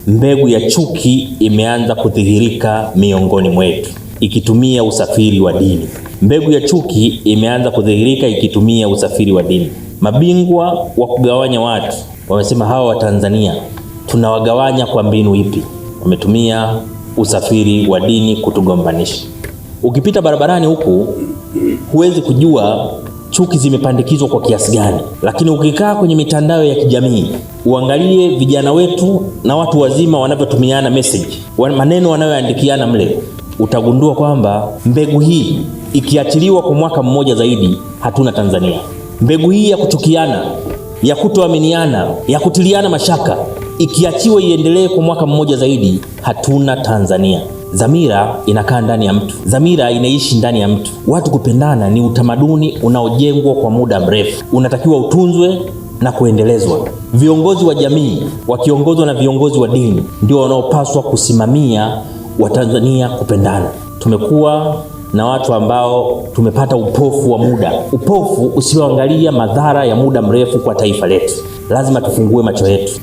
mbegu ya chuki imeanza kudhihirika miongoni mwetu ikitumia usafiri wa dini. Mbegu ya chuki imeanza kudhihirika ikitumia usafiri wa dini. Mabingwa wa kugawanya watu wamesema hawa wa Tanzania tunawagawanya kwa mbinu ipi? Wametumia usafiri wa dini kutugombanisha. Ukipita barabarani huku huwezi kujua chuki zimepandikizwa kwa kiasi gani, lakini ukikaa kwenye mitandao ya kijamii uangalie vijana wetu na watu wazima wanavyotumiana message, maneno wanayoandikiana mle, utagundua kwamba mbegu hii ikiachiliwa kwa mwaka mmoja zaidi hatuna Tanzania. Mbegu hii ya kuchukiana, ya kutoaminiana, ya kutiliana mashaka ikiachiwa iendelee kwa mwaka mmoja zaidi hatuna Tanzania. Dhamira inakaa ndani ya mtu. Dhamira inaishi ndani ya mtu. Watu kupendana ni utamaduni unaojengwa kwa muda mrefu. Unatakiwa utunzwe na kuendelezwa. Viongozi wa jamii wakiongozwa na viongozi wa dini ndio wanaopaswa kusimamia Watanzania kupendana. Tumekuwa na watu ambao tumepata upofu wa muda. Upofu usioangalia madhara ya muda mrefu kwa taifa letu. Lazima tufungue macho yetu.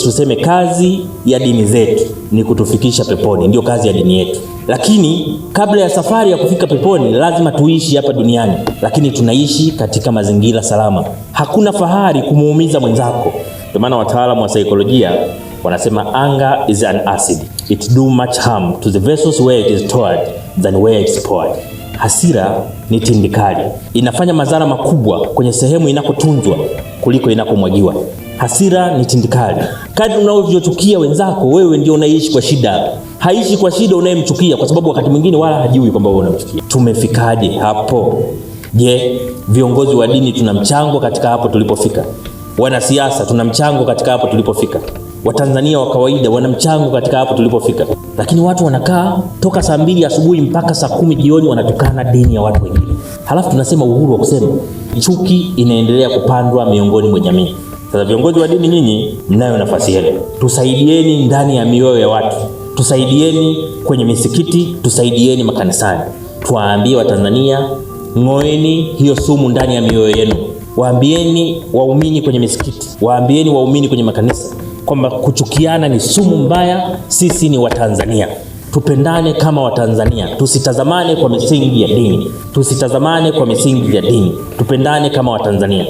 Tuseme kazi ya dini zetu ni kutufikisha peponi, ndio kazi ya dini yetu. Lakini kabla ya safari ya kufika peponi lazima tuishi hapa duniani, lakini tunaishi katika mazingira salama. Hakuna fahari kumuumiza mwenzako. Ndio maana wataalamu wa saikolojia wanasema anger is an acid. It do much harm to the vessels where it is stored than where it's poured. Hasira ni tindikali. Inafanya madhara makubwa kwenye sehemu inakotunzwa kuliko inakomwagiwa. Hasira ni tindikali. Kadri unavyochukia wenzako, wewe ndio unaishi kwa shida. Haishi kwa shida unayemchukia, kwa sababu wakati mwingine wala hajui kwamba wewe unamchukia. Tumefikaje hapo? Je, viongozi wa dini tuna mchango katika hapo tulipofika? Wanasiasa tuna mchango katika hapo tulipofika? Watanzania wa kawaida wana mchango katika hapo tulipofika? Lakini watu wanakaa toka saa 2 asubuhi mpaka saa 10 jioni wanatukana dini ya watu wengine. Halafu tunasema uhuru wa kusema. Chuki inaendelea kupandwa miongoni mwa jamii. Sasa viongozi wa dini, nyinyi mnayo nafasi yenu. Tusaidieni ndani ya mioyo ya watu. Tusaidieni kwenye misikiti, tusaidieni makanisani. Tuwaambie Watanzania, ng'oeni hiyo sumu ndani ya mioyo yenu. Waambieni waumini kwenye misikiti, waambieni waumini kwenye makanisa kwamba kuchukiana ni sumu mbaya. Sisi ni Watanzania. Tupendane kama Watanzania. Tusitazamane kwa misingi ya dini. Tusitazamane kwa misingi ya dini. Tupendane kama Watanzania.